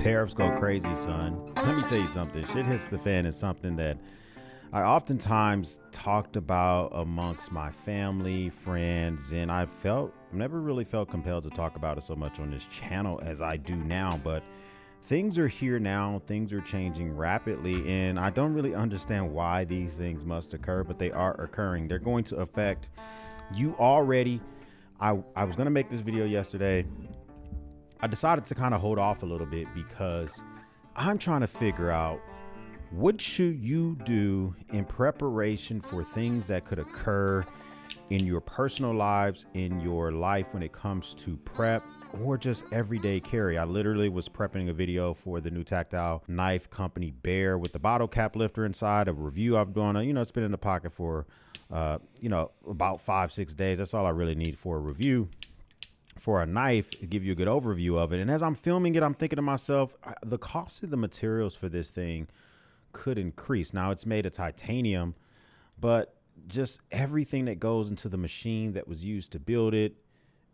Tariffs go crazy, son. Let me tell you something. Shit hits the fan is something that I oftentimes talked about amongst my family, friends, and I never really felt compelled to talk about it so much on this channel as I do now. But things are here now. Things are changing rapidly, and I don't really understand why these things must occur, but they are occurring. They're going to affect you already. I was going to make this video yesterday. I decided to kind of hold off a little bit because I'm trying to figure out what should you do in preparation for things that could occur in your personal lives, in your life when it comes to prep or just everyday carry. I literally was prepping a video for the new tactile knife company Bear with the bottle cap lifter inside, a review I've done. It's been in the pocket for about 5-6 days. That's all I really need for a review for a knife, to give you a good overview of it. And as I'm filming it, I'm thinking to myself, the cost of the materials for this thing could increase. Now, it's made of titanium, but just everything that goes into the machine that was used to build it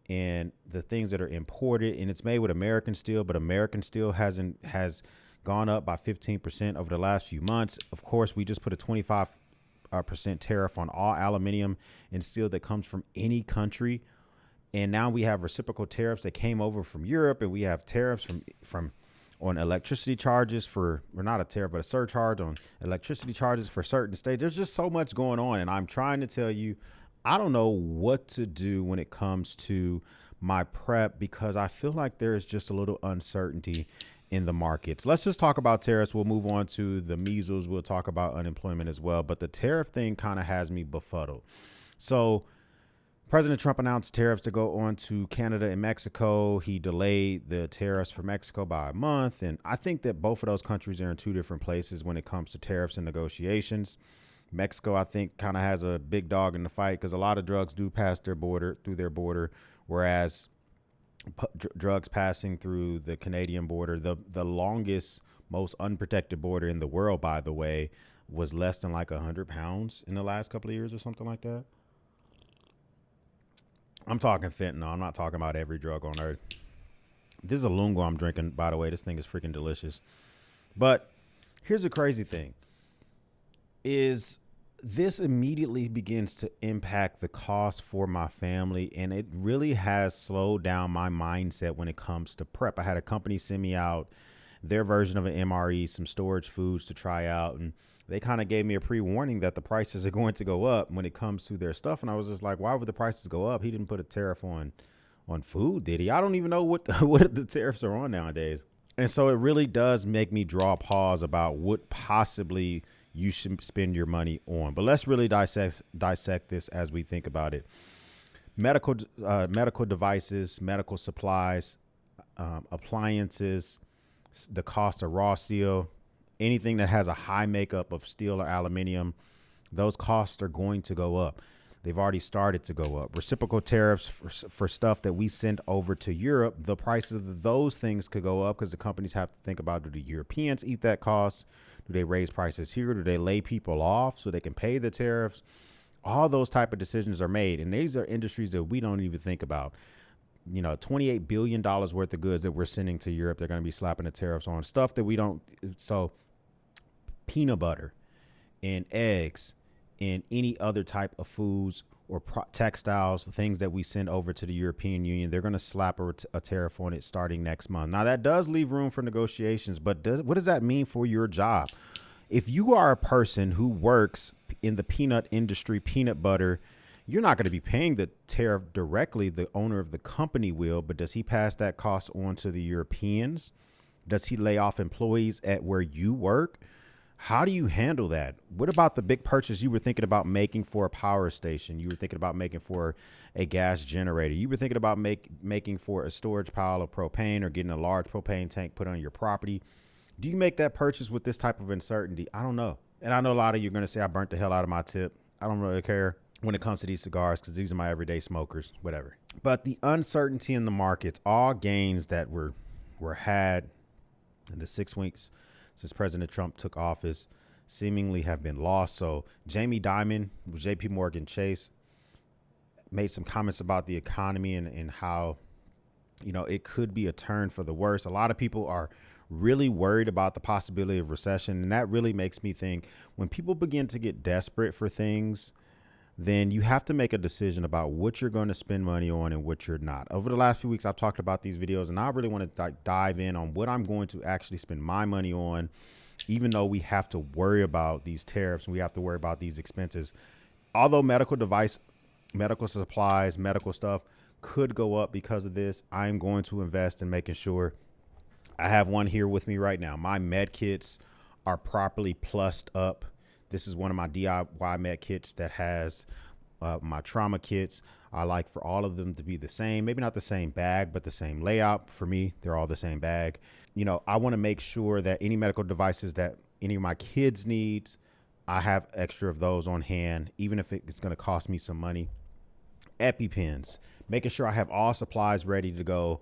and the things that are imported, and it's made with American steel, but American steel has gone up by 15% over the last few months. Of course, we just put a 25% tariff on all aluminum and steel that comes from any country. And now we have reciprocal tariffs that came over from Europe, and we have tariffs on electricity charges or not a tariff, but a surcharge on electricity charges for certain states. There's just so much going on. And I'm trying to tell you, I don't know what to do when it comes to my prep because I feel like there's just a little uncertainty in the markets. Let's just talk about tariffs. We'll move on to the measles. We'll talk about unemployment as well. But the tariff thing kind of has me befuddled. So President Trump announced tariffs to go on to Canada and Mexico. He delayed the tariffs for Mexico by a month. And I think that both of those countries are in two different places when it comes to tariffs and negotiations. Mexico, I think, kind of has a big dog in the fight because a lot of drugs do pass through their border, whereas drugs passing through the Canadian border, the longest, most unprotected border in the world, by the way, was less than like 100 pounds in the last couple of years or something like that. I'm talking fentanyl. I'm not talking about every drug on earth. This is a Lungo I'm drinking, by the way. This thing is freaking delicious. But here's the crazy thing is this immediately begins to impact the cost for my family. And it really has slowed down my mindset when it comes to prep. I had a company send me out their version of an MRE, some storage foods to try out. And they kind of gave me a pre-warning that the prices are going to go up when it comes to their stuff. And I was just like, why would the prices go up? He didn't put a tariff on food, did he? I don't even know what the tariffs are on nowadays. And so it really does make me draw a pause about what possibly you should spend your money on. But let's really dissect this as we think about it. Medical devices, medical supplies, appliances, the cost of raw steel, anything that has a high makeup of steel or aluminum, those costs are going to go up. They've already started to go up. Reciprocal tariffs for stuff that we send over to Europe, the prices of those things could go up because the companies have to think about, do the Europeans eat that cost? Do they raise prices here? Do they lay people off so they can pay the tariffs? All those type of decisions are made. And these are industries that we don't even think about. $28 billion worth of goods that we're sending to Europe, they're going to be slapping the tariffs on stuff that we don't. So peanut butter and eggs and any other type of foods or textiles, things that we send over to the European Union, they're going to slap a tariff on it starting next month. Now, that does leave room for negotiations, but what does that mean for your job? If you are a person who works in the peanut industry, peanut butter, you're not going to be paying the tariff directly. The owner of the company will, but does he pass that cost on to the Europeans? Does he lay off employees at where you work? How do you handle that? What about the big purchase you were thinking about making for a power station? You were thinking about making for a gas generator. You were thinking about making for a storage pile of propane or getting a large propane tank put on your property. Do you make that purchase with this type of uncertainty? I don't know. And I know a lot of you are going to say I burnt the hell out of my tip. I don't really care when it comes to these cigars because these are my everyday smokers, whatever. But the uncertainty in the markets, all gains that were had in the 6 weeks since President Trump took office seemingly have been lost. So Jamie Dimon with JP Morgan Chase made some comments about the economy and how, it could be a turn for the worse. A lot of people are really worried about the possibility of recession. And that really makes me think when people begin to get desperate for things, then you have to make a decision about what you're going to spend money on and what you're not. Over the last few weeks, I've talked about these videos, and I really want to dive in on what I'm going to actually spend my money on, even though we have to worry about these tariffs and we have to worry about these expenses. Although medical supplies, medical stuff could go up because of this, I'm going to invest in making sure I have one here with me right now. My med kits are properly plussed up. This is one of my DIY med kits that has my trauma kits. I like for all of them to be the same, maybe not the same bag, but the same layout. For me, they're all the same bag. You know, I want to make sure that any medical devices that any of my kids needs, I have extra of those on hand, even if it's going to cost me some money. EpiPens, making sure I have all supplies ready to go,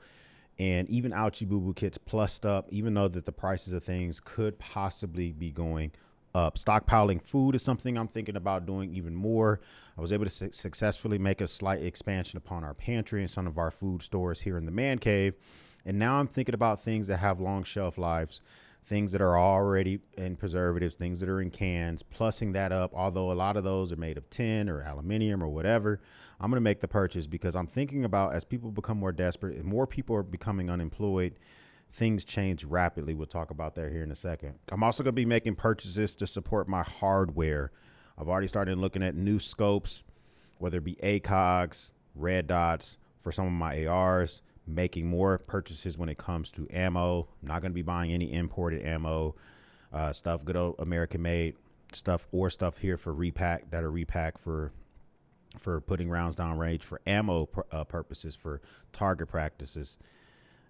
and even Ouchie Boo Boo kits plussed up, even though that the prices of things could possibly be going up. Stockpiling food is something I'm thinking about doing even more. I was able to successfully make a slight expansion upon our pantry and some of our food stores here in the man cave. And now I'm thinking about things that have long shelf lives, things that are already in preservatives, things that are in cans, plussing that up. Although a lot of those are made of tin or aluminum or whatever, I'm going to make the purchase because I'm thinking about, as people become more desperate and more people are becoming unemployed, things change rapidly. We'll talk about that here in a second. I'm also going to be making purchases to support my hardware. I've already started looking at new scopes, whether it be ACOGs, red dots for some of my ARs, making more purchases when it comes to ammo. I'm not going to be buying any imported ammo, stuff, good old American made stuff, or stuff here for repack that are repack for putting rounds down range for ammo purposes, for target practices.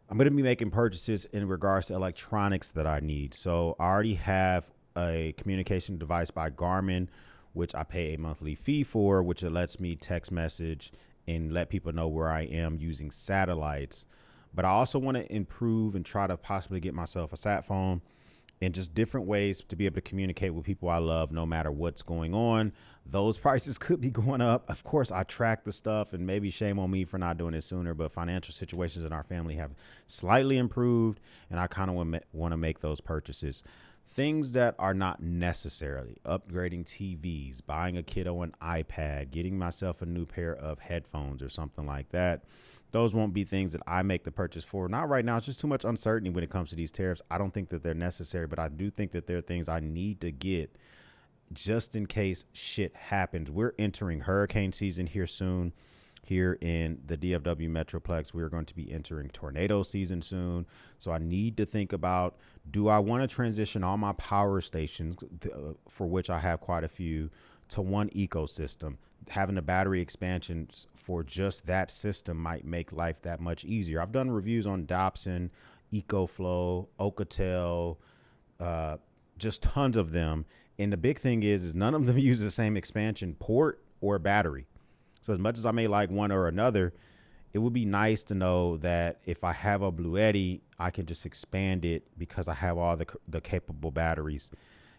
I'm going to be making purchases in regards to electronics that I need. So I already have a communication device by Garmin, which I pay a monthly fee for, which it lets me text message and let people know where I am using satellites. But I also want to improve and try to possibly get myself a sat phone and just different ways to be able to communicate with people I love no matter what's going on. Those prices could be going up. Of course, I track the stuff, and maybe shame on me for not doing it sooner, but financial situations in our family have slightly improved, and I kind of want to make those purchases. Things that are not necessarily upgrading TVs, buying a kiddo an iPad, getting myself a new pair of headphones or something like that. Those won't be things that I make the purchase for. Not right now. It's just too much uncertainty when it comes to these tariffs. I don't think that they're necessary, but I do think that there are things I need to get just in case shit happens. We're entering hurricane season here soon. Here in the DFW Metroplex, we're going to be entering tornado season soon. So I need to think about, do I want to transition all my power stations, for which I have quite a few, to one ecosystem? Having the battery expansions for just that system might make life that much easier. I've done reviews on Dobson, EcoFlow, Ocotel, just tons of them. And the big thing is none of them use the same expansion port or battery. So as much as I may like one or another, it would be nice to know that if I have a Bluetti, I can just expand it because I have all the capable batteries.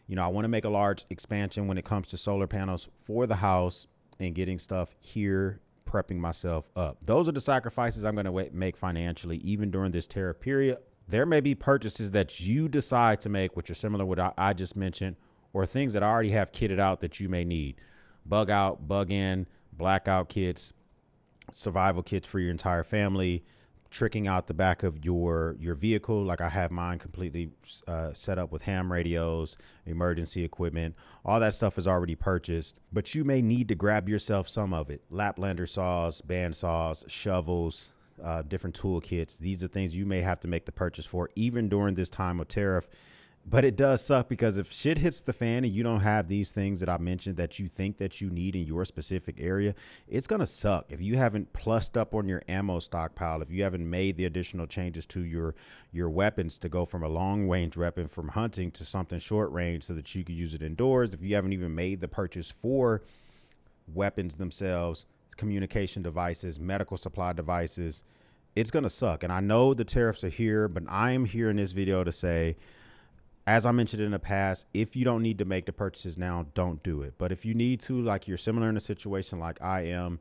You know, I want to make a large expansion when it comes to solar panels for the house and getting stuff here, prepping myself up. Those are the sacrifices I'm going to make financially, even during this tariff period. There may be purchases that you decide to make, which are similar to what I just mentioned, or things that I already have kitted out that you may need. Bug out, bug in, blackout kits, survival kits for your entire family, tricking out the back of your vehicle. Like I have mine completely set up with ham radios, emergency equipment. All that stuff is already purchased, but you may need to grab yourself some of it. Laplander saws, band saws, shovels, different tool kits. These are things you may have to make the purchase for even during this time of tariff. But it does suck because if shit hits the fan and you don't have these things that I mentioned that you think that you need in your specific area, it's going to suck. If you haven't plussed up on your ammo stockpile, if you haven't made the additional changes to your weapons to go from a long range weapon from hunting to something short range so that you can use it indoors, if you haven't even made the purchase for weapons themselves, communication devices, medical supply devices, it's going to suck. And I know the tariffs are here, but I am here in this video to say, as I mentioned in the past, if you don't need to make the purchases now, don't do it. But if you need to, like you're similar in a situation like I am,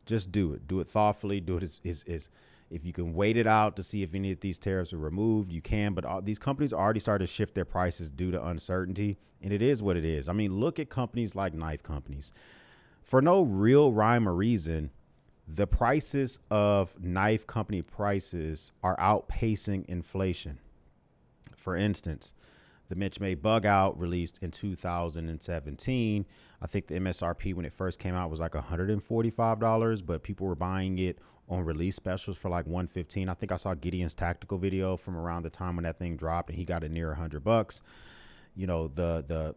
just do it. Do it thoughtfully. Do it If you can wait it out to see if any of these tariffs are removed, you can. But all these companies already started to shift their prices due to uncertainty. And it is what it is. I mean, look at companies like knife companies. For no real rhyme or reason, the prices of knife company prices are outpacing inflation. For instance, the Mitch May bug out released in 2017. I think the MSRP when it first came out was like $145, but people were buying it on release specials for like $115. I think I saw Gideon's tactical video from around the time when that thing dropped, and he got it near $100. You know, the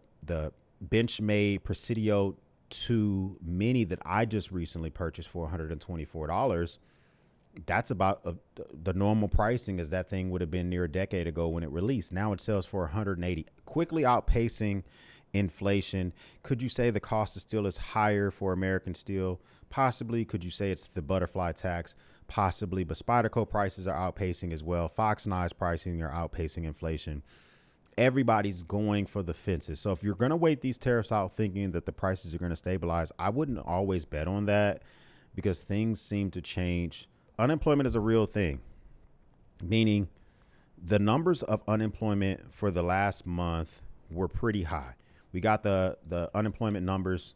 Benchmade Presidio 2 Mini that I just recently purchased for $124. That's about the normal pricing as that thing would have been near a decade ago when it released. Now it sells for $180, quickly outpacing inflation. Could you say the cost of steel is higher for American steel? Possibly. Could you say it's the butterfly tax? Possibly. But Spyderco prices are outpacing as well. Fox Knives pricing are outpacing inflation. Everybody's going for the fences. So if you're going to wait these tariffs out thinking that the prices are going to stabilize, I wouldn't always bet on that because things seem to change. Unemployment is a real thing, meaning the numbers of unemployment for the last month were pretty high. We got the unemployment numbers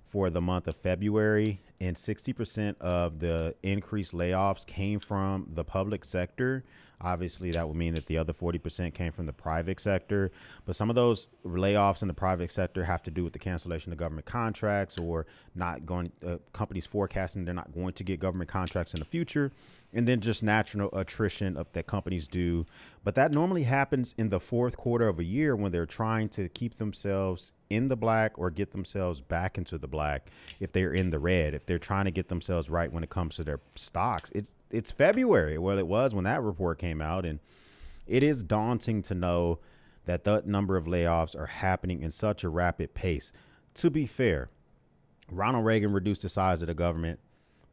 for the month of February, and 60% of the increased layoffs came from the public sector. Obviously, that would mean that the other 40% came from the private sector. But some of those layoffs in the private sector have to do with the cancellation of government contracts or not going, companies forecasting they're not going to get government contracts in the future. And then just natural attrition of that companies do. But that normally happens in the fourth quarter of a year when they're trying to keep themselves in the black or get themselves back into the black if they're in the red, if they're trying to get themselves right when it comes to their stocks. It's February. Well, it was when that report came out, and it is daunting to know that the number of layoffs are happening in such a rapid pace. To be fair, Ronald Reagan reduced the size of the government.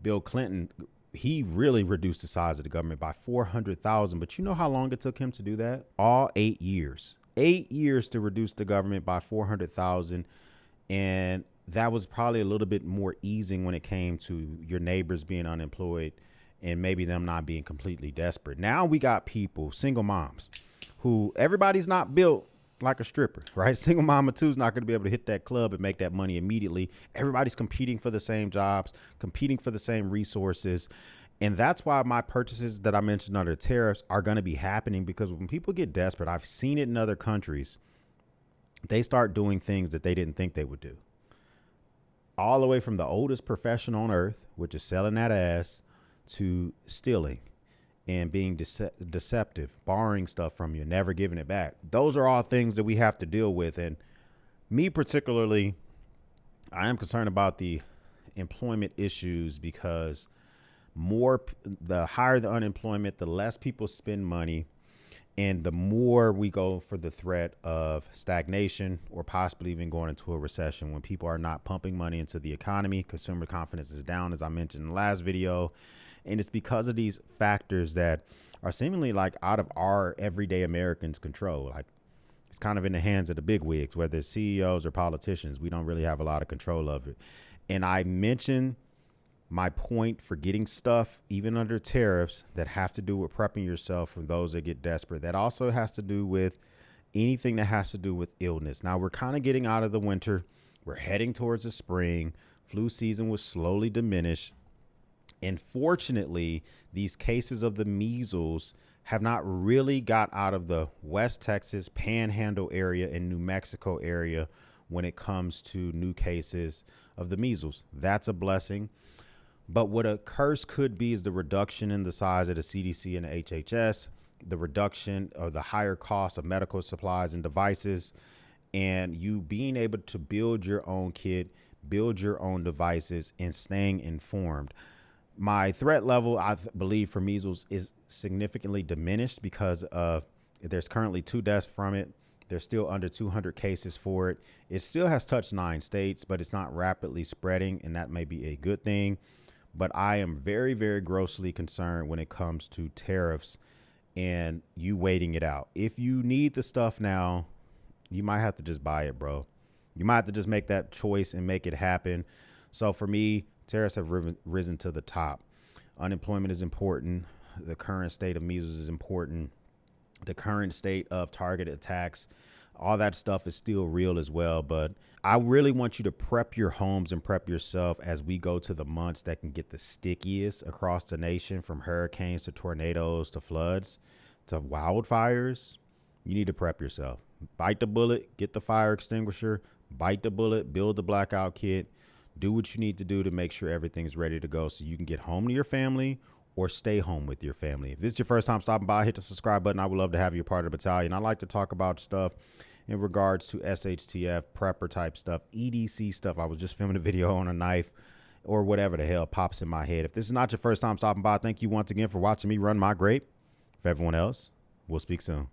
Bill Clinton, he really reduced the size of the government by 400,000. But you know how long it took him to do that? All 8 years. 8 years to reduce the government by 400,000. And that was probably a little bit more easing when it came to your neighbors being unemployed and maybe them not being completely desperate. Now we got people, single moms, who everybody's not built like a stripper, right? Single mama too is not going to be able to hit that club and make that money immediately. Everybody's competing for the same jobs, competing for the same resources. And that's why my purchases that I mentioned under tariffs are going to be happening, because when people get desperate, I've seen it in other countries, they start doing things that they didn't think they would do. All the way from the oldest profession on earth, which is selling that ass, to stealing and being deceptive, borrowing stuff from you, never giving it back. Those are all things that we have to deal with. And me particularly, I am concerned about the employment issues because the higher the unemployment, the less people spend money, and the more we go for the threat of stagnation or possibly even going into a recession. When people are not pumping money into the economy, consumer confidence is down, as I mentioned in the last video. And it's because of these factors that are seemingly like out of our everyday Americans' control. Like, it's kind of in the hands of the bigwigs, whether it's CEOs or politicians. We don't really have a lot of control of it. And I mentioned my point for getting stuff, even under tariffs, that have to do with prepping yourself from those that get desperate. That also has to do with anything that has to do with illness. Now, we're kind of getting out of the winter. We're heading towards the spring. Flu season will slowly diminish. And fortunately, these cases of the measles have not really got out of the West Texas Panhandle area and New Mexico area when it comes to new cases of the measles. That's a blessing. But what a curse could be is the reduction in the size of the CDC and the HHS, the reduction of the higher cost of medical supplies and devices, and you being able to build your own kit, build your own devices, and staying informed. My threat level, I believe, for measles is significantly diminished because there's currently 2 deaths from it. There's still under 200 cases for it. It still has touched 9 states, but it's not rapidly spreading, and that may be a good thing. But I am very, very grossly concerned when it comes to tariffs and you waiting it out. If you need the stuff now, you might have to just buy it, bro. You might have to just make that choice and make it happen. So for me, tariffs have risen to the top. Unemployment is important. the current state of measles is important. The current state of target attacks, all that stuff is still real as well. But I really want you to prep your homes and prep yourself as we go to the months that can get the stickiest across the nation, from hurricanes to tornadoes to floods to wildfires. You need to prep yourself. Bite the bullet, get the fire extinguisher, bite the bullet, build the blackout kit, do what you need to do to make sure everything's ready to go so you can get home to your family or stay home with your family. If this is your first time stopping by, hit the subscribe button. I would love to have you a part of the battalion. I like to talk about stuff in regards to SHTF, prepper type stuff, EDC stuff. I was just filming a video on a knife or whatever the hell pops in my head. If this is not your first time stopping by, thank you once again for watching me run my grape. For everyone else, we'll speak soon.